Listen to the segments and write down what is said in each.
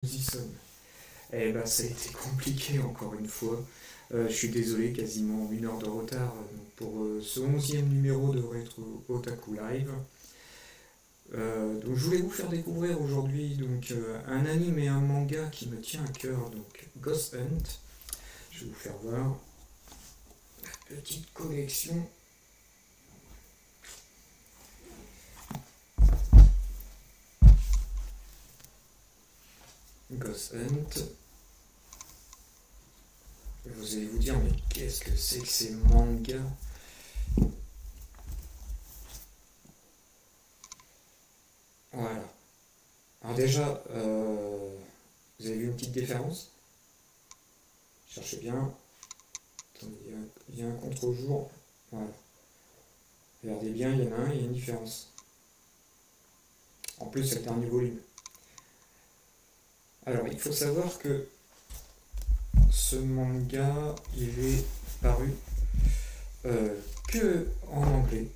Nous y sommes. Eh ben, ça a été compliqué encore une fois. Je suis désolé, quasiment 1 heure de retard pour ce 11e numéro de Retro Otaku Live. Donc, je voulais vous faire découvrir aujourd'hui un anime et un manga qui me tient à cœur, donc Ghost Hunt. Je vais vous faire voir la petite collection. Ghost Hunt. Vous allez vous dire, mais qu'est-ce que c'est que ces mangas? Voilà. Alors déjà, vous avez vu une petite différence? Cherchez bien. Attendez, il y a un contre-jour. Voilà. Regardez bien, il y en a un, il y a une différence. En plus, c'est le dernier volume. Alors, il faut savoir que ce manga, il est paru que en anglais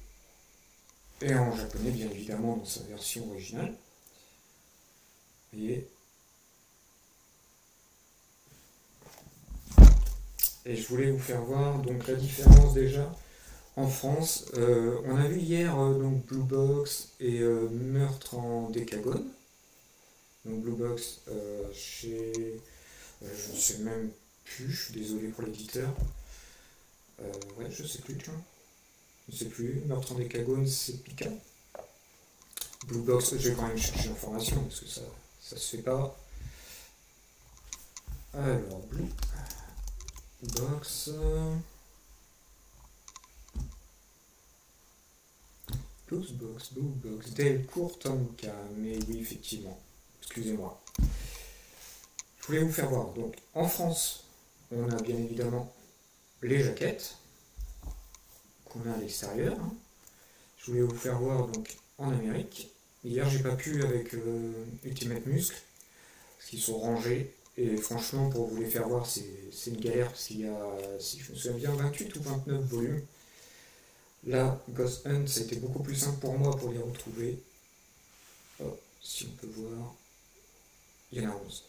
et en japonais, bien évidemment, dans sa version originale. Vous voyez. Et je voulais vous faire voir donc la différence déjà. En France, on a vu hier donc Blue Box et Meurtre en Décagone. Donc Blue Box chez... je ne sais même plus, je suis désolé pour l'éditeur. Ouais, je sais plus, tiens. Je sais plus. Meurtre en Décagone, c'est Pika. Blue Box, je vais quand même chercher l'information parce que ça se fait pas. Alors, Blue Box. Blue Box, Delcourt Tonka, mais oui, effectivement. Excusez-moi. Je voulais vous faire voir. Donc, en France, on a bien évidemment les jaquettes qu'on a à l'extérieur. Je voulais vous faire voir donc en Amérique. Hier, j'ai pas pu avec Ultimate Muscle parce qu'ils sont rangés. Et franchement, pour vous les faire voir, c'est une galère parce qu'il y a, si je me souviens bien, 28 ou 29 volumes. Là, Ghost Hunt, ça a été beaucoup plus simple pour moi pour les retrouver. Oh, si on peut voir, il y en a 11.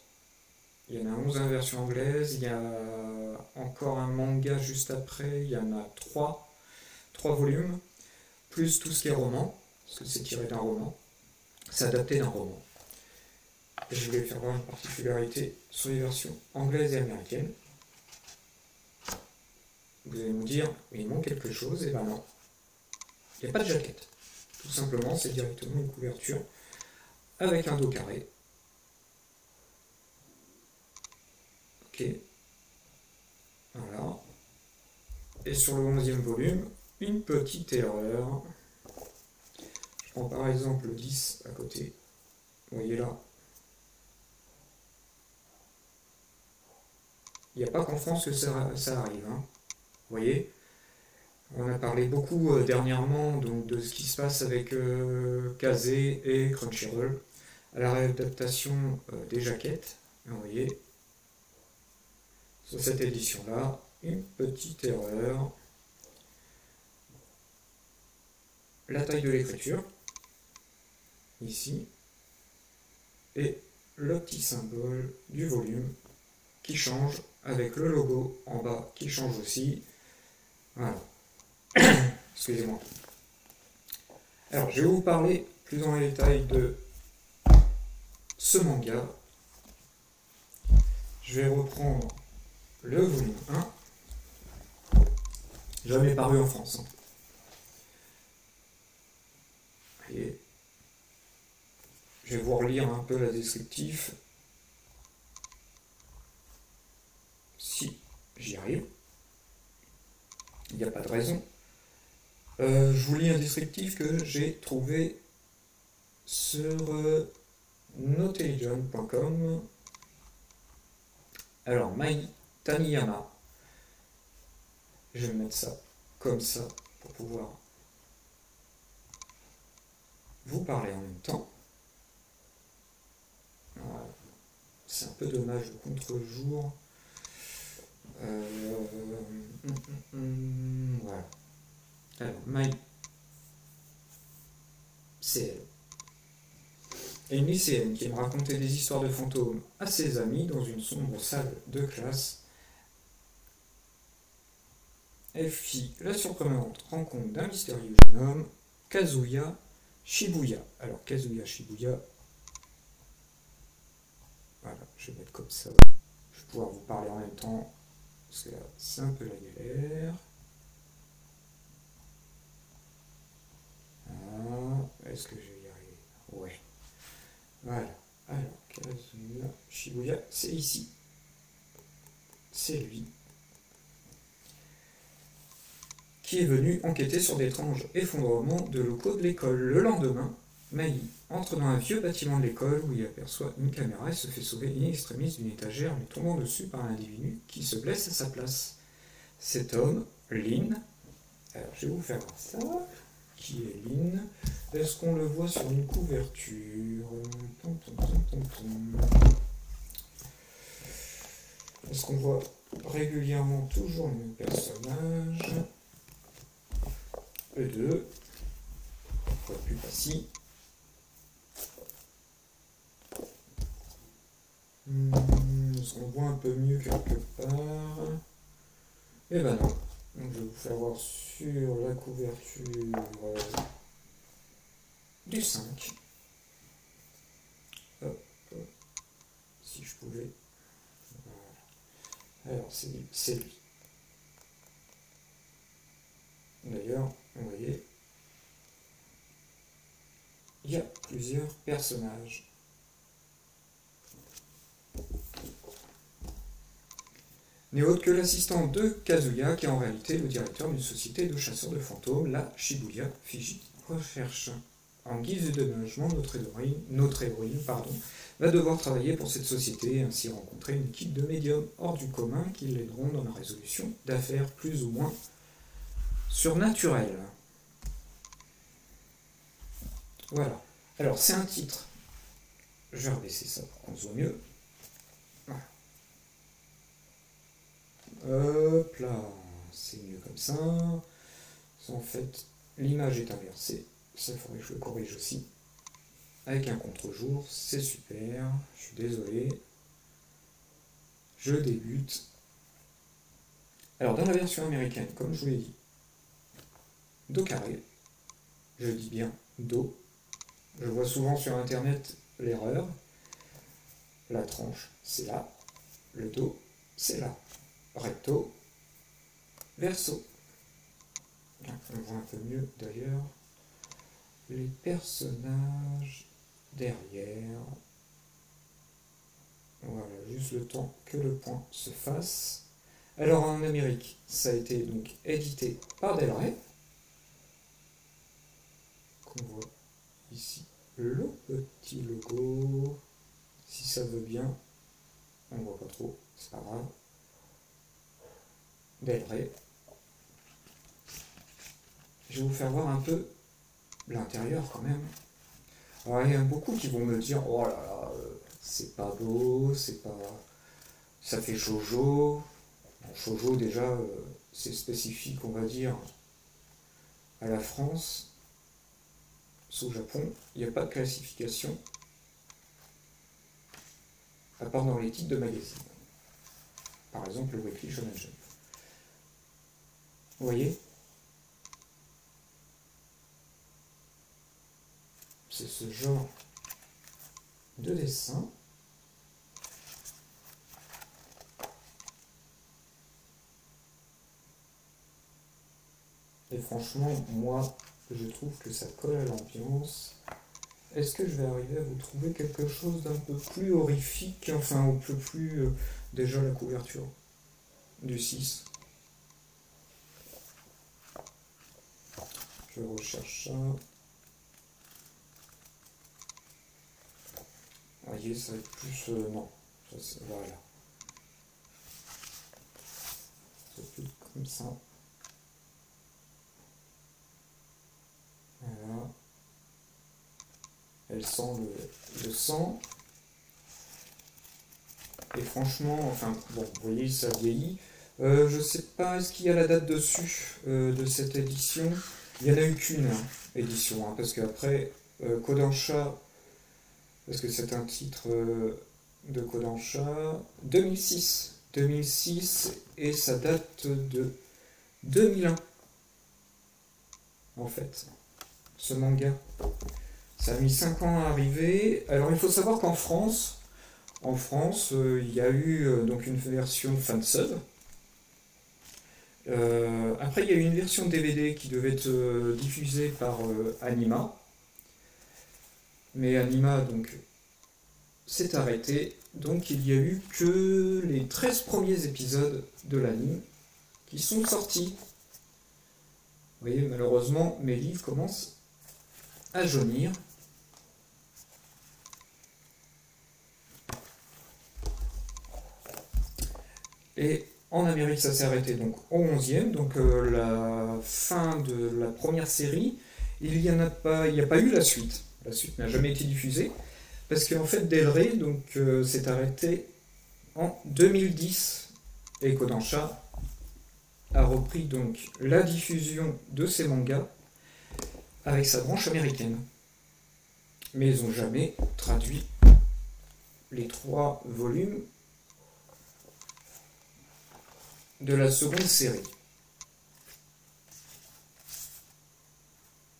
Il y en a 11 en version anglaise, il y a encore un manga juste après, il y en a 3 volumes, plus tout ce qui est roman, parce que c'est tiré d'un roman, c'est adapté d'un roman. Et je voulais faire voir une particularité sur les versions anglaises et américaines. Vous allez me dire, mais il manque quelque chose, et ben non. Il n'y a pas de jaquette. Tout simplement, c'est directement une couverture avec un dos carré. Ok. Voilà. Et sur le 11e volume, une petite erreur. Je prends par exemple le 10 à côté. Vous voyez là. Il n'y a pas qu'en France que ça arrive. Hein. Vous voyez. On a parlé beaucoup dernièrement donc, de ce qui se passe avec Kazé et Crunchyroll à la réadaptation des jaquettes. Vous voyez, sur cette édition-là, une petite erreur. La taille de l'écriture, ici, et le petit symbole du volume qui change avec le logo en bas qui change aussi. Voilà. Excusez-moi. Alors, je vais vous parler plus en détail de ce manga. Je vais reprendre le volume 1. Jamais paru en France. Et je vais vous relire un peu la descriptif. Si j'y arrive. Il n'y a pas de raison. Je vous lis un descriptif que j'ai trouvé sur notelligion.com. Alors, Mai Taniyama. Je vais mettre ça comme ça pour pouvoir vous parler en même temps. Voilà. C'est un peu dommage le contre-jour. Voilà. Alors, Mai, c'est elle. et une lycéenne qui aime raconter des histoires de fantômes à ses amis dans une sombre salle de classe. Elle fit la surprenante rencontre d'un mystérieux jeune homme, Kazuya Shibuya. Alors Kazuya Shibuya, voilà, je vais mettre comme ça. Je vais pouvoir vous parler en même temps, parce que là, c'est un peu la galère. Ah, est-ce que je vais y arriver? Ouais. Voilà. Alors, Kazuya Shibuya, c'est ici. C'est lui. Qui est venu enquêter sur d'étranges effondrements de locaux de l'école. Le lendemain, Mai entre dans un vieux bâtiment de l'école où il aperçoit une caméra et se fait sauver in extremis d'une étagère lui tombant dessus par un individu qui se blesse à sa place. Cet homme, Lin, alors je vais vous faire voir ça, qui est Lin. Est-ce qu'on le voit sur une couverture? Est-ce qu'on voit régulièrement toujours le même personnage? E2, pourquoi plus facile? Est-ce qu'on voit un peu mieux quelque part? Eh ben non. Donc je vais vous faire voir sur la couverture du 5. Hop, si je pouvais. Voilà. Alors c'est lui. D'ailleurs, vous voyez, il y a plusieurs personnages. N'est autre que l'assistant de Kazuya, qui est en réalité le directeur d'une société de chasseurs de fantômes, la Shibuya Fiji Recherche. En guise de déménagement, notre héroïne va devoir travailler pour cette société et ainsi rencontrer une équipe de médiums hors du commun qui l'aideront dans la résolution d'affaires plus ou moins surnaturelles. Voilà. Alors, c'est un titre. Je vais rebaisser ça pour qu'on se voit mieux. Voilà. Hop là, c'est mieux comme ça. En fait, l'image est inversée. Ça, il faudrait que je le corrige aussi. Avec un contre-jour, c'est super. Je suis désolé. Je débute. Alors, dans la version américaine, comme je vous l'ai dit, Do carré. Je dis bien Do. Je vois souvent sur internet l'erreur. La tranche, c'est là. Le Do, c'est là. Recto, verso. On voit un peu mieux d'ailleurs les personnages derrière. Voilà, juste le temps que le point se fasse. Alors en Amérique, ça a été donc édité par Del Rey. Qu'on voit ici le petit logo. Si ça veut bien, on ne voit pas trop, c'est pas grave. Del Rey. Je vais vous faire voir un peu l'intérieur quand même. Alors, il y a beaucoup qui vont me dire oh là là, c'est pas beau, c'est pas. Ça fait shoujo. Bon, shoujo déjà, c'est spécifique, on va dire, à la France. Au Japon, il n'y a pas de classification, à part dans les titres de magazines. Par exemple, le Weekly Shonen Jump. Vous voyez? C'est ce genre de dessin. Et franchement, moi, je trouve que ça colle à l'ambiance. Est-ce que je vais arriver à vous trouver quelque chose d'un peu plus horrifique, enfin un peu plus... déjà la couverture du 6. Je recherche ça. Vous voyez, ça va être plus... non, ça, voilà. C'est plus comme ça. Voilà. Elle sent le sang. Et franchement, enfin, bon, vous voyez, ça vieillit. Je sais pas, est-ce qu'il y a la date dessus de cette édition? Il n'y en a eu qu'une édition, hein, parce qu'après, Kodansha parce que c'est un titre de Kodansha. 2006. 2006, et ça date de 2001, en fait, ce manga. Ça a mis 5 ans à arriver. Alors il faut savoir qu'en France, il y a eu donc une version fansub. Après, il y a eu une version DVD qui devait être diffusée par Anima. Mais Anima, donc, s'est arrêté. Donc, il n'y a eu que les 13 premiers épisodes de l'anime qui sont sortis. Vous voyez, malheureusement, mes livres commencent à jaunir. Et en Amérique, ça s'est arrêté donc au 11e, donc la fin de la première série. Il n'y a pas eu la suite. La suite n'a jamais été diffusée. Parce qu'en fait, Del Rey s'est arrêté en 2010. Et Kodansha a repris donc la diffusion de ses mangas avec sa branche américaine. Mais ils n'ont jamais traduit les 3 volumes de la seconde série.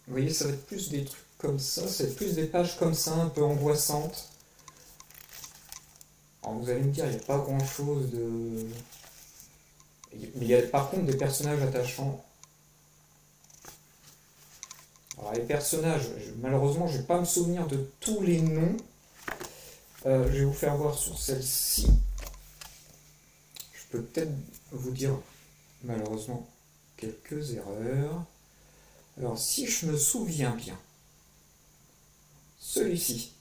Vous voyez, ça va être plus des trucs comme ça, ça va être plus des pages comme ça, un peu angoissantes. Alors vous allez me dire, il n'y a pas grand chose de... Mais il y a par contre des personnages attachants. Alors les personnages, malheureusement, je ne vais pas me souvenir de tous les noms. Je vais vous faire voir sur celle-ci. Je peux peut-être vous dire, malheureusement, quelques erreurs. Alors, si je me souviens bien, celui-ci,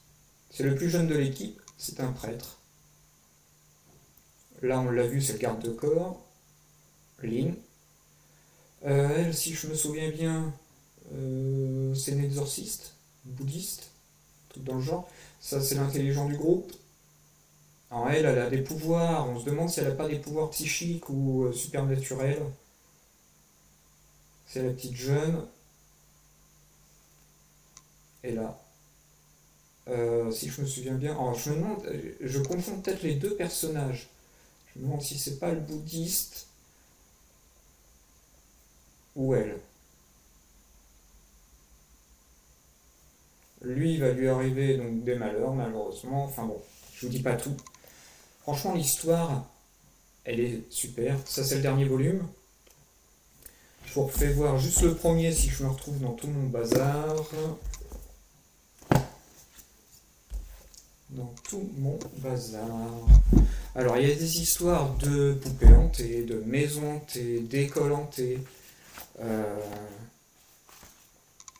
c'est le plus jeune de l'équipe, c'est un prêtre. Là, on l'a vu, c'est le garde de corps, Lynn. Elle, si je me souviens bien, c'est une exorciste, bouddhiste, tout dans le genre. Ça, c'est l'intelligent du groupe. Alors, elle a des pouvoirs. On se demande si elle n'a pas des pouvoirs psychiques ou supernaturels. C'est la petite jeune. Et là, si je me souviens bien, alors je me demande, je confonds peut-être les 2 personnages. Je me demande si c'est pas le bouddhiste ou elle. Lui, il va lui arriver donc des malheurs, malheureusement. Enfin bon, je vous dis pas tout. Franchement, l'histoire, elle est super. Ça, c'est le dernier volume. Je vous refais voir juste le premier si je me retrouve dans tout mon bazar. Dans tout mon bazar. Alors, il y a des histoires de poupées hantées, de maisons hantées, d'écoles hantées.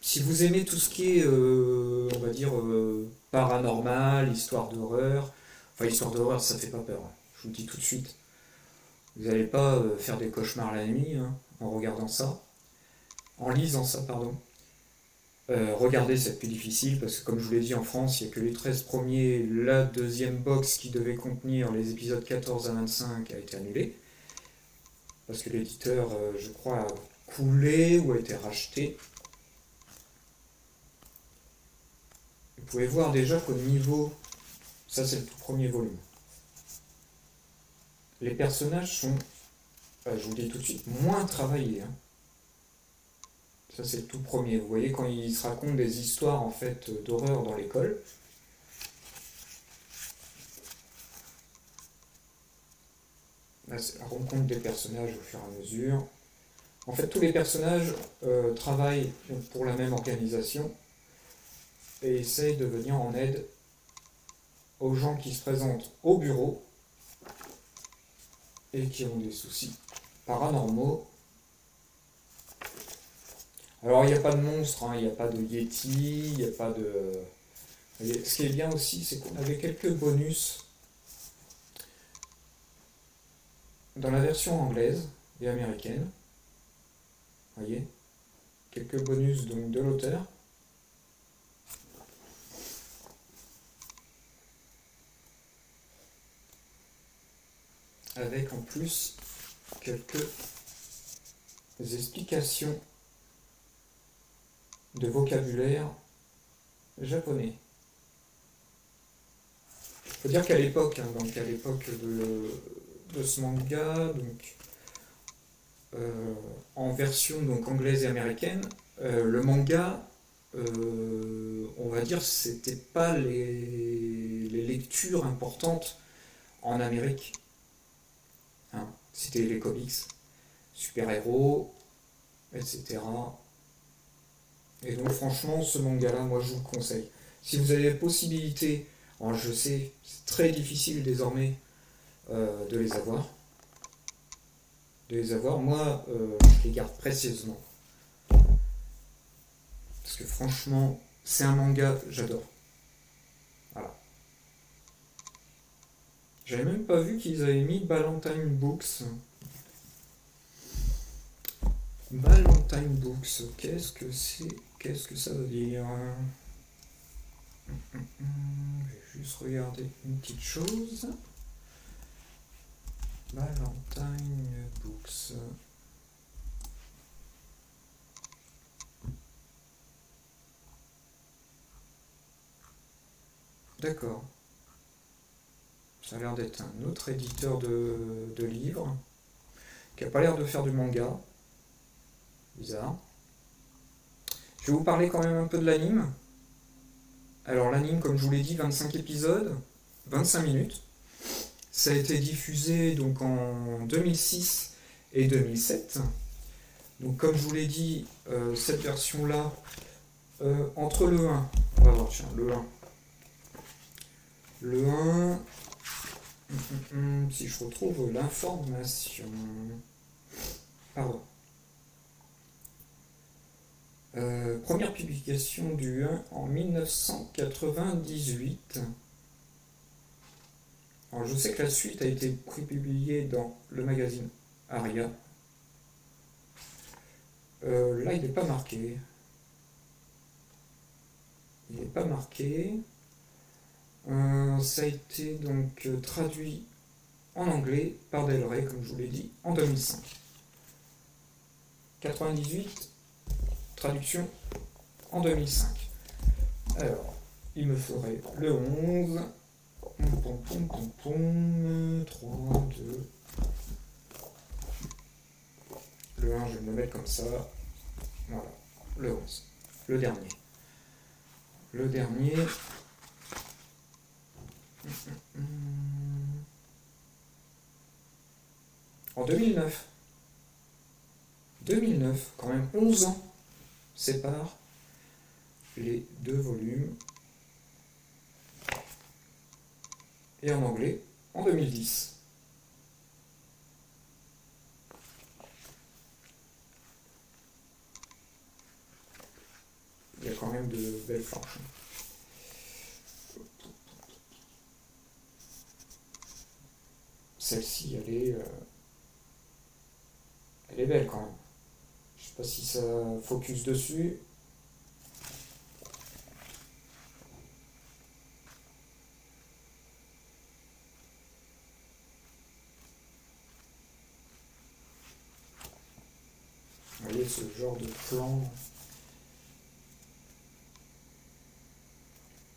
Si vous aimez tout ce qui est, on va dire, paranormal, histoire d'horreur, enfin, histoire d'horreur, ça fait pas peur, hein. Je vous le dis tout de suite. Vous n'allez pas faire des cauchemars la nuit hein, en regardant ça, en lisant ça, pardon. Regardez, c'est plus difficile parce que, comme je vous l'ai dit, en France, il n'y a que les 13 premiers. La deuxième box qui devait contenir les épisodes 14 à 25 a été annulée parce que l'éditeur, je crois, a coulé ou a été racheté. Vous pouvez voir déjà qu'au niveau, ça c'est le tout premier volume, les personnages sont, je vous le dis tout de suite, moins travaillés. Hein. Ça c'est le tout premier. Vous voyez quand ils se racontent des histoires en fait d'horreur dans l'école. Là c'est la rencontre des personnages au fur et à mesure. En fait tous les personnages travaillent pour la même organisation et essayent de venir en aide aux gens qui se présentent au bureau et qui ont des soucis paranormaux. Alors il n'y a pas de monstres, hein, il n'y a pas de yeti, il n'y a pas de... Ce qui est bien aussi, c'est qu'on avait quelques bonus dans la version anglaise et américaine. Vous voyez, quelques bonus donc de l'auteur. Avec en plus quelques explications de vocabulaire japonais. faut dire qu'à l'époque, hein, donc à l'époque de ce manga, donc en version donc anglaise et américaine, le manga, on va dire, c'était pas les lectures importantes en Amérique. Hein. C'était les comics, super-héros, etc. Et donc franchement, ce manga-là, moi je vous le conseille. Si vous avez la possibilité, alors je sais, c'est très difficile désormais de les avoir. Moi, je les garde précieusement. Parce que franchement, c'est un manga, j'adore. Voilà. J'avais même pas vu qu'ils avaient mis Ballantine Books. Ballantine Books, qu'est-ce que c'est? Qu'est-ce que ça veut dire? Je vais juste regarder une petite chose. Ballantine Books. D'accord. Ça a l'air d'être un autre éditeur de livres qui n'a pas l'air de faire du manga. Bizarre. Je vais vous parler quand même un peu de l'anime. Alors l'anime, comme je vous l'ai dit, 25 épisodes, 25 minutes. Ça a été diffusé donc en 2006 et 2007. Donc comme je vous l'ai dit, cette version-là, entre le 1, on va voir, tiens, le 1. Le 1, si je retrouve l'information. Pardon. Première publication du 1 en 1998. Alors je sais que la suite a été publiée dans le magazine Aria. Là il n'est pas marqué. Il n'est pas marqué. Ça a été donc traduit en anglais par Del Rey, comme je vous l'ai dit, en 2005. 98, traduction en 2005. Alors, il me faudrait le 11. 3, 2. Le 1, je vais me le mettre comme ça. Voilà, le 11. Le dernier. Le dernier. En 2009. 2009, quand même 11 ans séparent les deux volumes. Et en anglais, en 2010. Il y a quand même de belles planches. Celle-ci, elle est belle quand même. Je sais pas si ça focus dessus. Vous voyez ce genre de plan.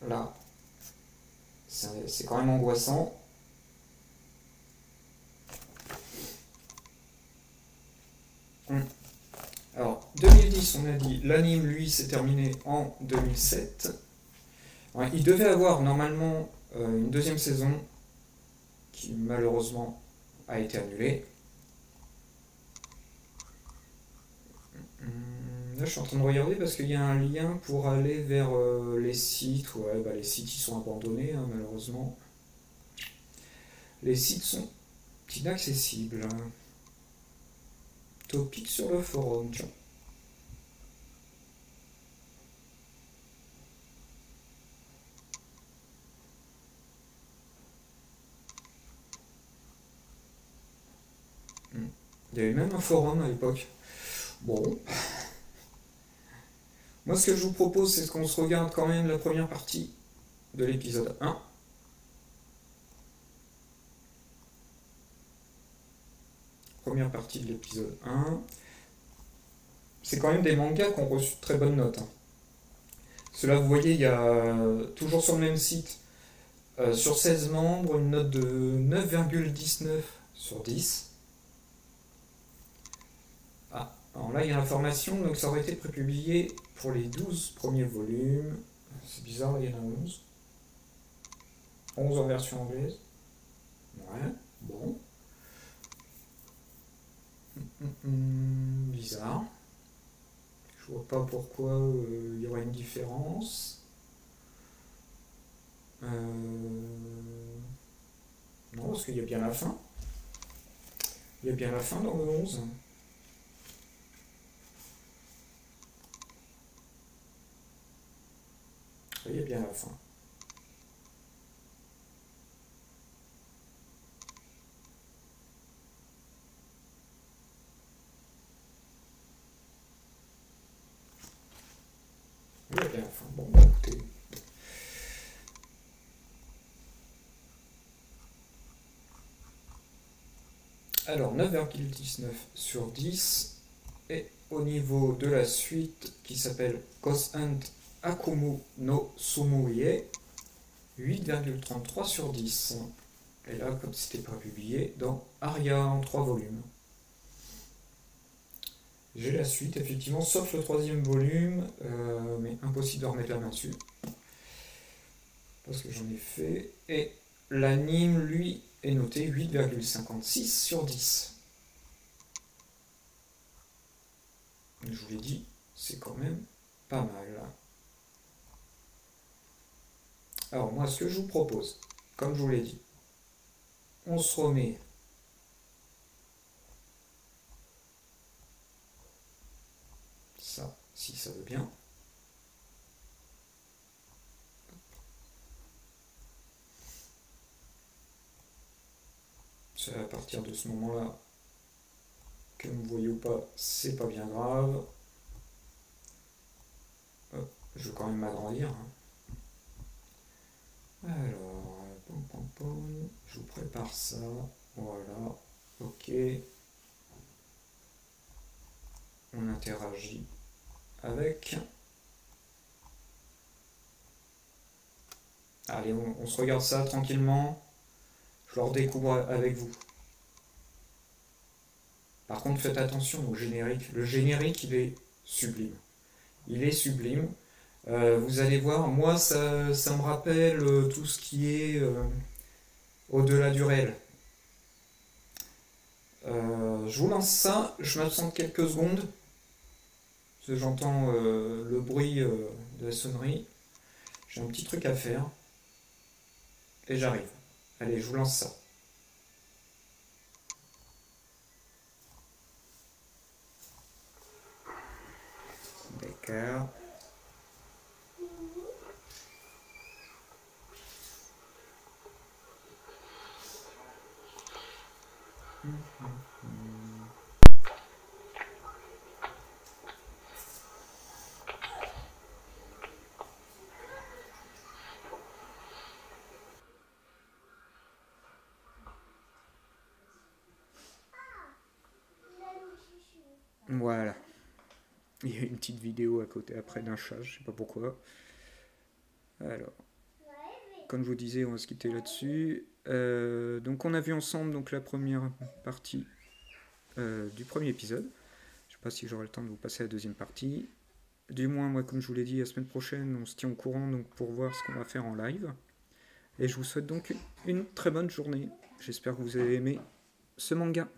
Là, c'est quand même angoissant. Alors, 2010, on a dit, l'anime, lui, s'est terminé en 2007. Ouais, il devait avoir normalement une deuxième saison qui malheureusement a été annulée. Là, je suis en train de regarder parce qu'il y a un lien pour aller vers les sites. Ouais, bah, les sites ils sont abandonnés, hein, malheureusement. Les sites sont inaccessibles. Topic sur le forum, tiens. Il y avait même un forum à l'époque. Bon. Moi, ce que je vous propose, c'est qu'on se regarde quand même la première partie de l'épisode 1. Première partie de l'épisode 1. C'est quand même des mangas qui ont reçu de très bonnes notes. Hein. Cela, vous voyez, il y a toujours sur le même site Sur 16 membres, une note de 9,19 sur 10. Ah, alors là il y a l'information, donc ça aurait été prépublié pour les 12 premiers volumes. C'est bizarre, il y en a 11. 11 en version anglaise. Ouais, bon. Bizarre. Je vois pas pourquoi il y aurait une différence. Non, parce qu'il y a bien la fin. Il y a bien la fin dans le 11. Il y a bien la fin. Il y a bien la fin. Bon, bah écoutez. Alors, 9,19 sur 10. Et au niveau de la suite, qui s'appelle Kosan Akumu no Sumuie, 8,33 sur 10. Et là, comme c'était pas publié, dans Aria en 3 volumes. J'ai la suite, effectivement, sauf le 3e volume, mais impossible de remettre la main dessus. Parce que j'en ai fait. Et l'anime, lui, est noté 8,56 sur 10. Je vous l'ai dit, c'est quand même pas mal. Alors moi, ce que je vous propose, comme je vous l'ai dit, on se remet ça, si ça veut bien. C'est à partir de ce moment-là, que vous voyez ou pas, c'est pas bien grave. Hop, je vais quand même m'agrandir. Alors, je vous prépare ça. Voilà, ok. On interagit avec. Allez, on se regarde ça tranquillement. Je le redécouvre avec vous. Par contre, faites attention au générique. Le générique, il est sublime. Il est sublime. Vous allez voir, moi, ça me rappelle tout ce qui est au-delà du réel. Je vous lance ça, je m'absente quelques secondes. Parce que j'entends le bruit de la sonnerie. J'ai un petit truc à faire. Et j'arrive. Allez, je vous lance ça. D'accord. Voilà. Il y a une petite vidéo à côté après d'un chat, je sais pas pourquoi. Alors, comme je vous disais, on va se quitter là-dessus. Donc on a vu ensemble donc la première partie du premier épisode. Je sais pas si j'aurai le temps de vous passer à la deuxième partie. Du moins, moi, comme je vous l'ai dit, la semaine prochaine, on se tient au courant donc, pour voir ce qu'on va faire en live. Et je vous souhaite donc une très bonne journée. J'espère que vous avez aimé ce manga.